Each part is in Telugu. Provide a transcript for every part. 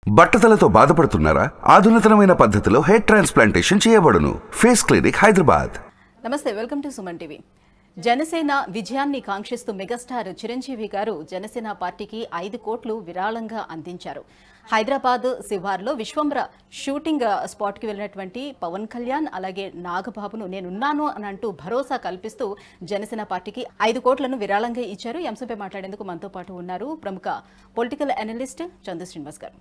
బట్టతలతో బాధపడుతున్నారా? ఆధునితనమైన పద్ధతిలో హెయిర్ ట్రాన్స్ప్లాంటేషన్ చేయబడును. Face clinic Hyderabad. నమస్తే, welcome to Suman TV. Janasena విజయాన్ని కాంక్షిస్తూ మెగాస్టార్ చిరంజీవి గారు జనసేన పార్టీకి 5 కోట్లు విరాళంగా అందించారు. హైదరాబాద్ శివార్లో విశ్వంబర షూటింగ్ స్పాట్కి వెళ్ళినటువంటి పవన్ కళ్యాణ్ అలాగే నాగబాబును నేనున్నాను అని అంటూ భరోసా కల్పిస్తూ జనసేన పార్టీకి 5 కోట్లను విరాళంగా ఇచ్చారు. ఈ అంశంపై మాట్లాడేందుకు మనతో పాటు ఉన్నారు ప్రముఖ పొలిటికల్ అనలిస్ట్ చందు శ్రీనివాస్ గారు.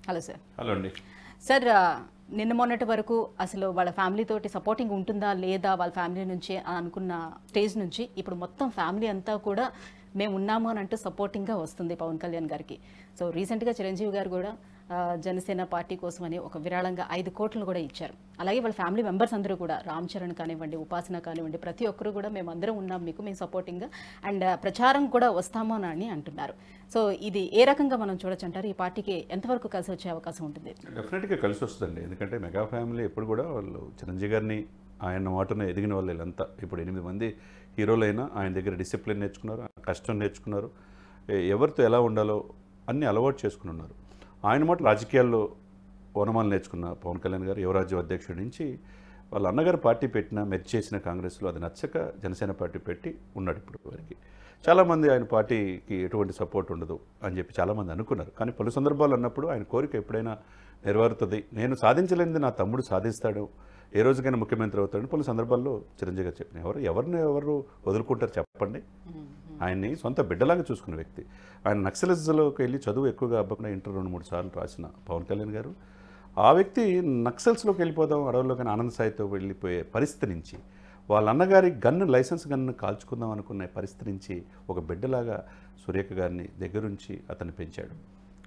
Hello sir. హలో అండి. సార్, నిన్న మొన్నటి వరకు అసలు వాళ్ళ ఫ్యామిలీ తోటి సపోర్టింగ్ ఉంటుందా లేదా వాళ్ళ ఫ్యామిలీ నుంచి అనుకున్న స్టేజ్ నుంచి ఇప్పుడు మొత్తం ఫ్యామిలీ అంతా కూడా మేము ఉన్నాము అని అంటూ సపోర్టింగ్గా వస్తుంది పవన్ కళ్యాణ్ గారికి. సో రీసెంట్గా చిరంజీవి గారు కూడా జనసేన పార్టీ కోసం అని ఒక విరాళంగా 5 కోట్లను కూడా ఇచ్చారు. అలాగే వాళ్ళ ఫ్యామిలీ మెంబర్స్ అందరూ కూడా రామ్ చరణ్ కానివ్వండి, ఉపాసన కానివ్వండి, ప్రతి ఒక్కరు కూడా మేము అందరం ఉన్నాం మీకు, మేము సపోర్టింగ్గా అండ్ ప్రచారం కూడా వస్తాము అని అంటున్నారు. సో ఇది ఏ రకంగా మనం చూడొచ్చు అంటారు? ఈ పార్టీకి ఎంతవరకు కలిసి వచ్చే అవకాశం ఉంటుంది? డెఫినెట్గా కలిసి వస్తుందండి. ఎందుకంటే మెగా ఫ్యామిలీ ఎప్పుడు కూడా వాళ్ళు చిరంజీవి గారిని ఆయన మాటను ఎదిగిన వాళ్ళు వీళ్ళంతా. ఇప్పుడు 8 మంది హీరోలైనా ఆయన దగ్గర డిసిప్లిన్ నేర్చుకున్నారు, కష్టం నేర్చుకున్నారు, ఎవరితో ఎలా ఉండాలో అన్నీ అలవాటు చేసుకుని ఉన్నారు. ఆయన మాట రాజకీయాల్లో ఓనమాలు నేర్చుకున్న పవన్ కళ్యాణ్ గారు యువరాజ్యం అధ్యక్షుడి నుంచి వాళ్ళ అన్నగారు పార్టీ పెట్టిన మెర్జ్ చేసిన కాంగ్రెస్లో అది నచ్చక జనసేన పార్టీ పెట్టి ఉన్నాడు ఇప్పుడు వరకు. చాలామంది ఆయన పార్టీకి ఎటువంటి సపోర్ట్ ఉండదు అని చెప్పి చాలామంది అనుకున్నారు. కానీ పలు సందర్భాలు అన్నప్పుడు ఆయన కోరిక ఎప్పుడైనా నెరవేరుతుంది, నేను సాధించలేనిది నా తమ్ముడు సాధిస్తాడు, ఏ రోజుకైనా ముఖ్యమంత్రి అవుతాడని పలు సందర్భాల్లో చిరంజీవి గారు చెప్పిన ఎవరు వదులుకుంటారు చెప్పండి? ఆయన్ని సొంత బిడ్డలాగా చూసుకున్న వ్యక్తి. ఆయన నక్సలిజంలోకి వెళ్ళి చదువు ఎక్కువగా అవ్వకుండా ఇంటర్ 2-3 సార్లు రాసిన పవన్ కళ్యాణ్ గారు ఆ వ్యక్తి నక్సల్స్లోకి వెళ్ళిపోదాం అడవుల్లో కానీ ఆనంద్ సాయితో వెళ్ళిపోయే పరిస్థితి నుంచి, వాళ్ళ అన్నగారి లైసెన్స్ గన్ను కాల్చుకుందాం అనుకునే పరిస్థితి నుంచి ఒక బిడ్డలాగా సురేఖ గారిని దగ్గరుంచి అతన్ని పెంచాడు.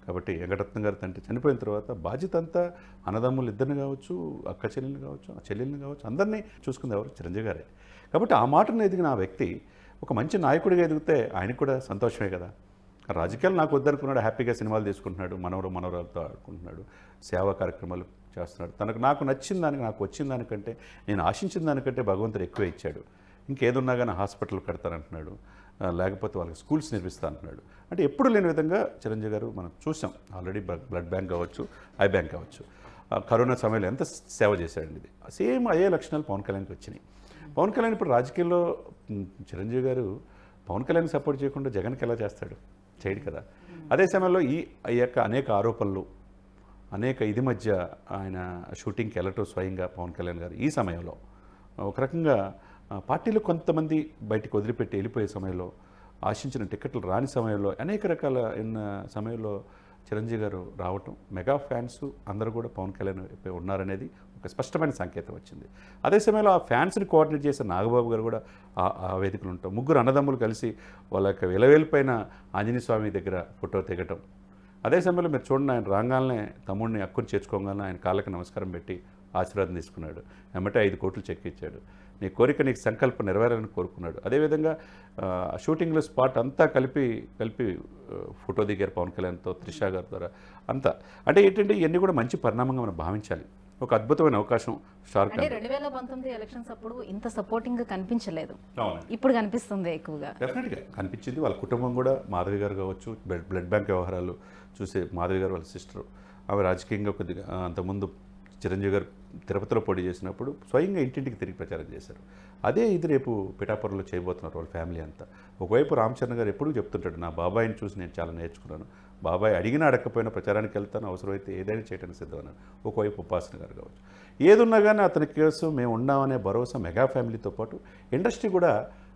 కాబట్టి వెంకటరత్నం గారి తండ్రి చనిపోయిన తర్వాత బాధ్యత అంతా అన్నదమ్ములు ఇద్దరిని కావచ్చు, అక్క చెల్లెల్ని కావచ్చు, చెల్లెల్ని కావచ్చు, అందరినీ చూసుకుంది ఎవరు? చిరంజీవి గారే. కాబట్టి ఆ మాటను ఎదిగిన ఆ వ్యక్తి ఒక మంచి నాయకుడిగా ఎదిగితే ఆయనకు కూడా సంతోషమే కదా. రాజకీయాలు నాకు వద్దనుకున్నాడు, హ్యాపీగా సినిమాలు తీసుకుంటున్నాడు, మనవరాలతో ఆడుకుంటున్నాడు, సేవా కార్యక్రమాలు చేస్తున్నాడు. నాకు నచ్చిన దానికి, నాకు వచ్చిన దానికంటే, నేను ఆశించిన దానికంటే భగవంతుడు ఎక్కువ ఇచ్చాడు. ఇంకేదున్నా కానీ హాస్పిటల్ కడతానంటున్నాడు, లేకపోతే వాళ్ళకి స్కూల్స్ నిర్మిస్తా అంటున్నాడు. అంటే ఎప్పుడు లేని విధంగా చిరంజీవి గారు మనం చూసాం. ఆల్రెడీ బ్లడ్ బ్యాంక్ కావచ్చు, ఐ బ్యాంక్ కావచ్చు, కరోనా సమయంలో ఎంత సేవ చేశాడండి. ఇది సేమ్ అయ్యే లక్షణాలు పవన్ కళ్యాణ్కి వచ్చినాయి. పవన్ కళ్యాణ్ ఇప్పుడు రాజకీయాల్లో చిరంజీవి గారు పవన్ కళ్యాణ్ సపోర్ట్ చేయకుండా జగన్కి ఎలా చేస్తాడు? చేయడు కదా. అదే సమయంలో ఈ యొక్క అనేక ఆరోపణలు, అనేక ఇది మధ్య ఆయన షూటింగ్కి వెళ్ళటం స్వయంగా పవన్ కళ్యాణ్ గారు ఈ సమయంలో ఒక రకంగా పార్టీలో కొంతమంది బయటికి వదిలిపెట్టి వెళ్ళిపోయే సమయంలో, ఆశించిన టికెట్లు రాని సమయంలో, అనేక రకాల సమయంలో చిరంజీవి గారు రావటం, మెగా ఫ్యాన్స్ అందరూ కూడా పవన్ కళ్యాణ్ ఉన్నారనేది ఒక స్పష్టమైన సంకేతం వచ్చింది. అదే సమయంలో ఆ ఫ్యాన్స్ని కోఆర్డినేట్ చేసే నాగబాబు గారు కూడా ఆ వేదికలు ఉంటాం. ముగ్గురు అన్నదమ్ములు కలిసి వాళ్ళ యొక్క విలవేలిపైన ఆంజనేయ స్వామి దగ్గర ఫోటో దిగటం. అదే సమయంలో మీరు చూడండి, ఆయన రాగానే తమ్ముడిని అక్కుని చేర్చుకోగానే ఆయన కాళ్ళకి నమస్కారం పెట్టి ఆశీర్వాదం తీసుకున్నాడు. వెంబటే 5 కోట్లు చెక్ ఇచ్చాడు. నీ కోరిక, నీకు సంకల్పం నెరవేరాలని కోరుకున్నాడు. అదేవిధంగా షూటింగ్లో స్పాట్ అంతా కలిపి ఫోటో దిగారు పవన్ కళ్యాణ్తో, త్రిష గారి ద్వారా అంతా. అంటే ఏంటంటే ఇవన్నీ కూడా మంచి పరిణామంగా మనం భావించాలి. ఒక అద్భుతమైన అవకాశం. షార్క్ 2019 ఎలక్షన్స్ అప్పుడు ఇంత సపోర్టింగ్ కనిపించలేదు, ఇప్పుడు కనిపిస్తుంది ఎక్కువగా. డెఫినెట్గా కనిపించింది. వాళ్ళ కుటుంబం కూడా, మాధవి గారు కావచ్చు, బ్లడ్ బ్యాంక్ వ్యవహారాలు చూసే మాధవి గారు వాళ్ళ సిస్టరు, ఆమె రాజకీయంగా కొద్దిగా అంతకుముందు చిరంజీవి గారు తిరుపతిలో పోటీ చేసినప్పుడు స్వయంగా ఇంటింటికి తిరిగి ప్రచారం చేశారు. అదే ఇది రేపు పిఠాపురంలో చేయబోతున్నారు వాళ్ళ ఫ్యామిలీ అంతా. ఒకవైపు రామ్ చరణ్ గారు ఎప్పుడూ చెప్తుంటాడు, నా బాబాయిని చూసి నేను చాలా నేర్చుకున్నాను, బాబాయ్ అడిగినా అడగకపోయినా ప్రచారానికి వెళ్తాను, అవసరమైతే ఏదైనా చేయడానికి సిద్ధమన్నాను. ఒకవైపు ఉపాసన గారు కావచ్చు, ఏదున్నా కానీ అతని కేసు మేము ఉన్నామనే భరోసా మెగా ఫ్యామిలీతో పాటు ఇండస్ట్రీ కూడా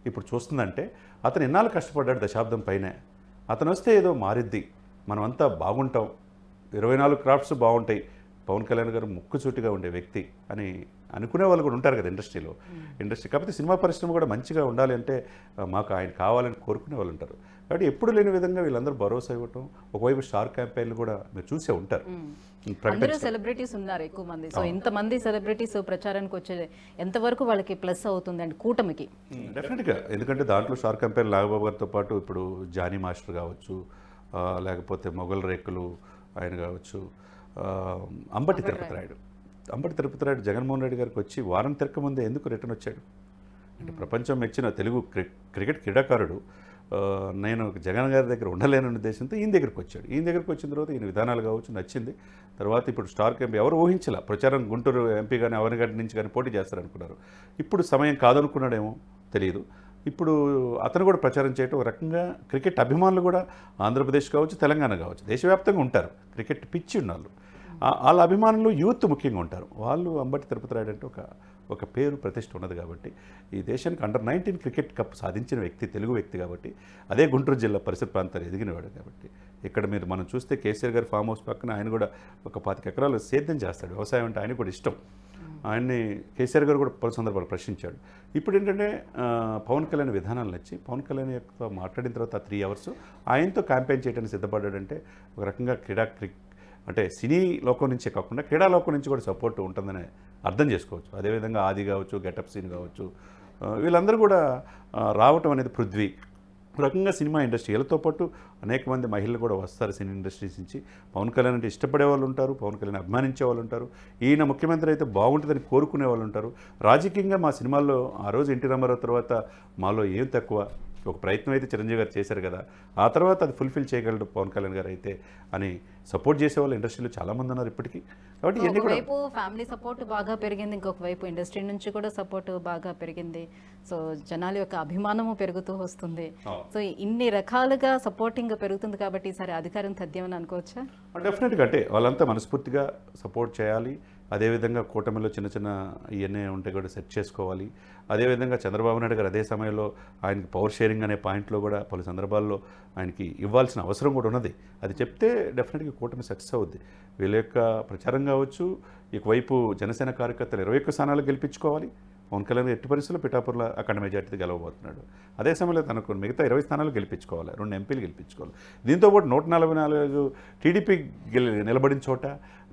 ఇప్పుడు చూస్తుందంటే, అతను ఎన్నాళ్ళు కష్టపడ్డాడు దశాబ్దం పైనే, అతను వస్తే ఏదో మారిద్ది, మనమంతా బాగుంటాం, 24 క్రాఫ్ట్స్ బాగుంటాయి, పవన్ కళ్యాణ్ గారు ముక్కుసూటిగా ఉండే వ్యక్తి అని అనుకునే వాళ్ళు కూడా ఉంటారు కదా ఇండస్ట్రీలో. కాకపోతే సినిమా పరిశ్రమ కూడా మంచిగా ఉండాలి అంటే మాకు ఆయన కావాలని కోరుకునే వాళ్ళు ఉంటారు. కాబట్టి ఎప్పుడు లేని విధంగా వీళ్ళందరూ భరోసా ఇవ్వటం. ఒకవైపు స్టార్ క్యాంపెయిన్లు కూడా మీరు చూసే ఉంటారు. సెలబ్రిటీస్ ఉన్నారు ఎక్కువ మంది. సో ఇంతమంది సెలబ్రిటీస్ ప్రచారానికి వచ్చే ఎంతవరకు వాళ్ళకి ప్లస్ అవుతుంది అండి కూటమికి? డెఫినెట్గా. ఎందుకంటే దాంట్లో స్టార్ క్యాంపెయిన్ నాగబాబు గారితో పాటు ఇప్పుడు జానీ మాస్టర్ కావచ్చు, లేకపోతే మొగల్ రేకులు ఆయన కావచ్చు, అంబటి తిరుపతి రాయుడు జగన్మోహన్ రెడ్డి గారికి వచ్చి వారం తిరక ముందే ఎందుకు రిటర్న్ వచ్చాడు అంటే ప్రపంచం మెచ్చిన తెలుగు క్రికెట్ క్రీడాకారుడు నేను జగన్ గారి దగ్గర ఉండలేనన్న ఉద్దేశంతో ఈయన దగ్గరికి వచ్చాడు. ఈయన దగ్గరికి వచ్చిన తర్వాత ఈయన విధానాలు కావచ్చు నచ్చింది. తర్వాత ఇప్పుడు స్టార్ క్యాంప్ ఎవరు ఊహించలే, ప్రచారం గుంటూరు ఎంపీ కానీ అవనగడ్డ నుంచి కానీ పోటీ చేస్తారనుకున్నారు. ఇప్పుడు సమయం కాదనుకున్నాడేమో తెలియదు. ఇప్పుడు అతను కూడా ప్రచారం చేయడం ఒక రకంగా క్రికెట్ అభిమానులు కూడా ఆంధ్రప్రదేశ్ కావచ్చు, తెలంగాణ కావచ్చు, దేశవ్యాప్తంగా ఉంటారు. క్రికెట్ పిచ్చి ఉన్నారు. వాళ్ళ అభిమానులు యూత్ ముఖ్యంగా ఉంటారు. వాళ్ళు అంబటి తిరుపతి రాయుడు అంటే ఒక పేరు ప్రతిష్ట ఉన్నది కాబట్టి, ఈ దేశానికి అండర్-19 క్రికెట్ కప్ సాధించిన వ్యక్తి తెలుగు వ్యక్తి కాబట్టి, అదే గుంటూరు జిల్లా పరిసర ప్రాంతాలు ఎదిగినవాడు కాబట్టి, ఇక్కడ మనం చూస్తే కేసీఆర్ గారి ఫామ్ హౌస్ పక్కన ఆయన కూడా ఒక 25 ఎకరాలు సేద్యం చేస్తాడు. వ్యవసాయం అంటే ఆయన కూడా ఇష్టం. ఆయన్ని కేసీఆర్ గారు కూడా పలు సందర్భాలు ప్రశ్నించాడు. ఇప్పుడు ఏంటంటే పవన్ కళ్యాణ్ విధానాలు నచ్చి పవన్ కళ్యాణ్ యొక్క మాట్లాడిన తర్వాత 3 అవర్స్ ఆయనతో క్యాంపెయిన్ చేయడానికి సిద్ధపడ్డాడంటే ఒక రకంగా అంటే సినీ లోకం నుంచే కాకుండా క్రీడా లోకం నుంచి కూడా సపోర్ట్ ఉంటుందని అర్థం చేసుకోవచ్చు. అదేవిధంగా ఆది కావచ్చు, గెటప్ సీన్ కావచ్చు, వీళ్ళందరూ కూడా రావటం అనేది పృథ్వీ రకంగా సినిమా ఇండస్ట్రీ వీళ్ళతో పాటు అనేక మంది మహిళలు కూడా వస్తారు సినీ ఇండస్ట్రీస్ నుంచి. పవన్ కళ్యాణ్ అంటే ఇష్టపడే వాళ్ళు ఉంటారు, పవన్ కళ్యాణ్ అభిమానించే వాళ్ళు ఉంటారు, ఈయన ముఖ్యమంత్రి అయితే బాగుంటుందని కోరుకునే వాళ్ళు ఉంటారు. రాజకీయంగా మా సినిమాల్లో ఆ రోజు ఎన్టీ రామారావు తర్వాత మాలో ఏం తక్కువ, ఒక ప్రయత్నం అయితే చిరంజీవి గారు చేశారు కదా, ఆ తర్వాత అది ఫుల్ఫిల్ చేయగలడు పవన్ కళ్యాణ్ గారు అయితే అని సపోర్ట్ చేసేవాళ్ళు ఇండస్ట్రీలో చాలామంది ఉన్నారు ఇప్పటికీ. కాబట్టి ఇవన్నీ కూడా ఒకవైపు ఫ్యామిలీ సపోర్ట్ బాగా పెరిగింది, ఇంకొక వైపు ఇండస్ట్రీ నుంచి కూడా సపోర్ట్ బాగా పెరిగింది. సో జనాల యొక్క అభిమానము పెరుగుతూ వస్తుంది. సో ఇన్ని రకాలుగా సపోర్టింగ్ పెరుగుతుంది కాబట్టి ఈసారి అధికారం తథ్యమని అనుకోవచ్చా? డెఫినెట్గా అంటే వాళ్ళంతా మనస్ఫూర్తిగా సపోర్ట్ చేయాలి. అదేవిధంగా కూటమిలో చిన్న చిన్న ఇవన్నీ ఉంటే కూడా సెట్ చేసుకోవాలి. అదేవిధంగా చంద్రబాబు నాయుడు గారు అదే సమయంలో ఆయనకి పవర్ షేరింగ్ అనే పాయింట్లో కూడా పలు సందర్భాల్లో ఆయనకి ఇవ్వాల్సిన అవసరం కూడా ఉన్నది. అది చెప్తే డెఫినెట్గా కూటమి సక్సెస్ అవుద్ది. వీళ్ళ యొక్క ప్రచారం కావచ్చు, ఇకవైపు జనసేన కార్యకర్తలు 21 స్థానాలు గెలిపించుకోవాలి. పవన్ కళ్యాణ్ ఎట్టి పరిస్థితుల్లో పిఠాపురంలో అఖండ మెజార్టీతో గెలవబోతున్నాడు. అదే సమయంలో తనకు మిగతా 20 స్థానాలు గెలిపించుకోవాలి, 2 ఎంపీలు గెలిపించుకోవాలి. దీంతోపాటు 144 టీడీపీ నిలబడిన చోట,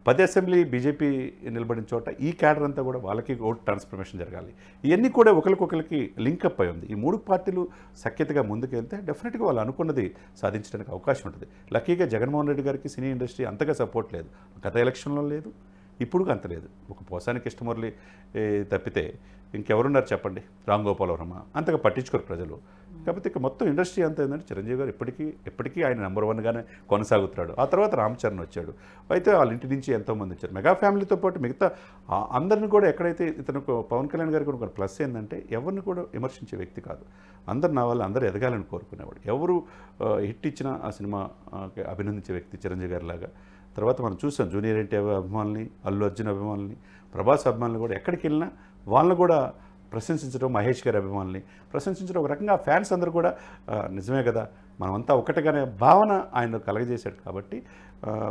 10 అసెంబ్లీ బీజేపీ నిలబడిన చోట ఈ క్యాడర్ అంతా కూడా వాళ్ళకి ఓట్ ట్రాన్స్ఫర్మేషన్ జరగాలి. ఇవన్నీ కూడా ఒకరికొకరికి లింకప్ అయి ఉంది. ఈ 3 పార్టీలు సఖ్యతగా ముందుకెళ్తే డెఫినెట్గా వాళ్ళు అనుకున్నది సాధించడానికి అవకాశం ఉంటుంది. లక్కీగా జగన్మోహన్ రెడ్డి గారికి సినీ ఇండస్ట్రీ అంతగా సపోర్ట్ లేదు. గత ఎలక్షన్లో లేదు, ఇప్పుడు అంత లేదు. ఒక పోసాని కృష్ణమురళి తప్పితే ఇంకెవరున్నారు చెప్పండి, రామ్ గోపాల్ వర్మ, అంతగా పట్టించుకోరు ప్రజలు. కాకపోతే ఇక మొత్తం ఇండస్ట్రీ అంతా ఏంటంటే చిరంజీవి గారు ఎప్పటికీ ఆయన నెంబర్ 1గానే కొనసాగుతున్నాడు. ఆ తర్వాత రామ్ చరణ్ వచ్చాడు. అయితే వాళ్ళ ఇంటి నుంచి ఎంతోమంది వచ్చారు. మెగా ఫ్యామిలీతో పాటు మిగతా అందరిని కూడా ఎక్కడైతే ఇతనికి పవన్ కళ్యాణ్ గారికి ఒక ప్లస్ ఏంటంటే ఎవరిని కూడా విమర్శించే వ్యక్తి కాదు. అందరు నా వాళ్ళు అందరూ ఎదగాలని కోరుకునేవాడు. ఎవరు హిట్ ఇచ్చినా ఆ సినిమా అభినందించే వ్యక్తి చిరంజీవి గారి లాగా. తర్వాత మనం చూసాం జూనియర్ ఎన్టీఆర్ అభిమానుల్ని, అల్లు అర్జున్ అభిమానుల్ని, ప్రభాస్ అభిమానులు కూడా ఎక్కడికి వెళ్ళినా వాళ్ళని కూడా ప్రశంసించడం, మహేష్ గారి అభిమానుల్ని ప్రశంసించడం. ఒక రకంగా ఫ్యాన్స్ అందరూ కూడా నిజమే కదా మనమంతా ఒకటిగానే భావన ఆయన కలగజేశాడు. కాబట్టి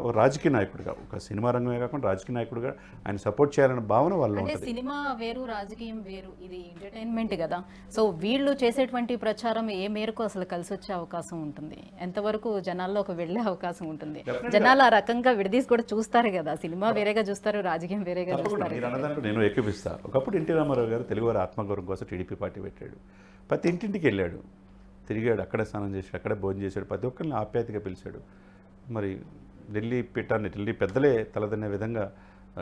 ఒక రాజకీయ నాయకుడిగా, ఒక సినిమా రంగమే కాకుండా రాజకీయ నాయకుడిగా ఆయన సపోర్ట్ చేయాలనే భావన వాళ్ళు అంటే ఉంటుంది. సినిమా వేరు, రాజకీయం వేరు, ఇది ఎంటర్టైన్మెంట్ కదా. సో వీళ్ళు చేసేటువంటి ప్రచారం ఏ మేరకు అసలు కలిసి వచ్చే అవకాశం ఉంటుంది, ఎంతవరకు జనాల్లోకి వెళ్ళే అవకాశం ఉంటుంది? జనాలు ఆ రకంగా విడదీసి కూడా చూస్తారు కదా, సినిమా వేరేగా చూస్తారు, రాజకీయం వేరేగా చూస్తారు. మీరు అన్నదాంట్లో నేను ఏకీపిస్తా. ఒకప్పుడు ఎన్టీ రామారావు గారు తెలుగువారి ఆత్మగౌరవం కోసం టీడీపీ పార్టీ పెట్టాడు. ప్రతి ఇంటింటికి వెళ్ళాడు, తిరిగాడు, అక్కడే స్నానం చేశాడు, అక్కడే భోజనం చేశాడు, ప్రతి ఒక్కరిని ఆప్యాయతగా పిలిచాడు. మరి ఢిల్లీ పీఠాన్ని ఢిల్లీ పెద్దలే తలదన్నే విధంగా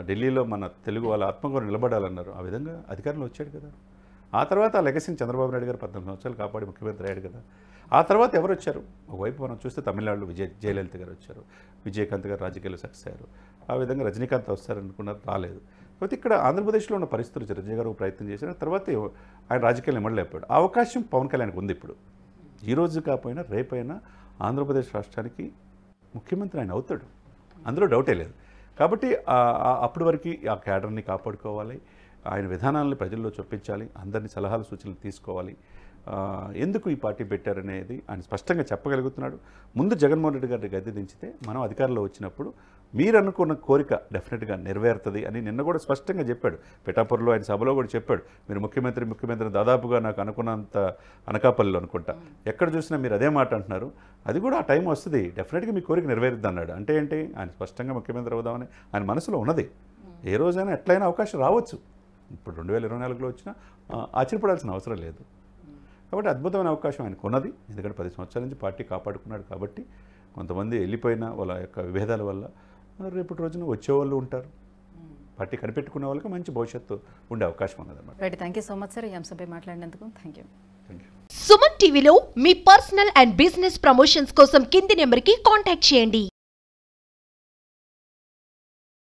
ఢిల్లీలో మన తెలుగు వాళ్ళ ఆత్మగౌరవం నిలబడాలన్నారు. ఆ విధంగా అధికారంలో వచ్చాడు కదా. ఆ తర్వాత ఆ లెగసీని చంద్రబాబు నాయుడు గారు 14 సంవత్సరాలు కాపాడి ముఖ్యమంత్రి అయ్యాడు కదా. ఆ తర్వాత ఎవరు వచ్చారు? ఒకవైపు మనం చూస్తే తమిళనాడులో జయలలిత గారు వచ్చారు, విజయకాంత్ గారు రాజకీయాల్లో సక్సెస్ అయ్యారు. ఆ విధంగా రజనీకాంత్ వస్తారనుకున్నారు, రాలేదు. కాబట్టి ఇక్కడ ఆంధ్రప్రదేశ్లో ఉన్న పరిస్థితులు చిరంజీవి గారు ప్రయత్నం చేశారు. తర్వాత ఆయన రాజకీయాలు ఇమ్మడలేపాడు. ఆ అవకాశం పవన్ కళ్యాణ్కి ఉంది. ఇప్పుడు ఈ రోజు కాకపోయినా రేపైనా ఆంధ్రప్రదేశ్ రాష్ట్రానికి ముఖ్యమంత్రి ఆయన అవుతాడు, అందులో డౌటే లేదు. కాబట్టి అప్పటి వరకు ఆ క్యాడర్ని కాపాడుకోవాలి, ఆయన విధానాలను ప్రజల్లో చొప్పించాలి, అందరినీ సలహాలు సూచనలు తీసుకోవాలి. ఎందుకు ఈ పార్టీ పెట్టారనేది ఆయన స్పష్టంగా చెప్పగలుగుతున్నాడు. ముందు జగన్మోహన్ రెడ్డి గారిని గద్దె దించితే మనం అధికారంలో వచ్చినప్పుడు మీరు అనుకున్న కోరిక డెఫినెట్గా నెరవేరుతుంది అని నిన్న కూడా స్పష్టంగా చెప్పాడు. పిఠాపురంలో ఆయన సభలో కూడా చెప్పాడు, మీరు ముఖ్యమంత్రి దాదాపుగా నాకు అనుకున్నంత అనకాపల్లిలో అనుకుంటా, ఎక్కడ చూసినా మీరు అదే మాట అంటున్నారు, అది కూడా ఆ టైం వస్తుంది, డెఫినెట్గా మీ కోరిక నెరవేరుద్ది అన్నాడు. అంటే ఏంటి, ఆయన స్పష్టంగా ముఖ్యమంత్రి అవుదామని ఆయన మనసులో ఉన్నది. ఏ రోజైనా ఎట్లయినా అవకాశం రావచ్చు. ఇప్పుడు 2024లో వచ్చినా ఆశ్చర్యపడాల్సిన అవసరం లేదు. కాబట్టి అద్భుతమైన అవకాశం ఆయనకు ఉన్నది. ఎందుకంటే 10 సంవత్సరాల నుంచి పార్టీ కాపాడుకున్నాడు. కాబట్టి కొంతమంది వెళ్ళిపోయిన వాళ్ళ యొక్క విభేదాల వల్ల రేపటి రోజున వచ్చేవాళ్ళు ఉంటారు. పార్టీ కనిపెట్టుకునే వాళ్ళకి మంచి భవిష్యత్తు ఉండే అవకాశం ఉన్నదన్నమాట. Right, thank you so much sir ఈ అంశంపై మాట్లాడినందుకు. Thank you. సుమన్ టీవీలో మీ పర్సనల్ అండ్ బిజినెస్ ప్రమోషన్స్ కోసం కింది నెంబర్కి కాంటాక్ట్ చేయండి.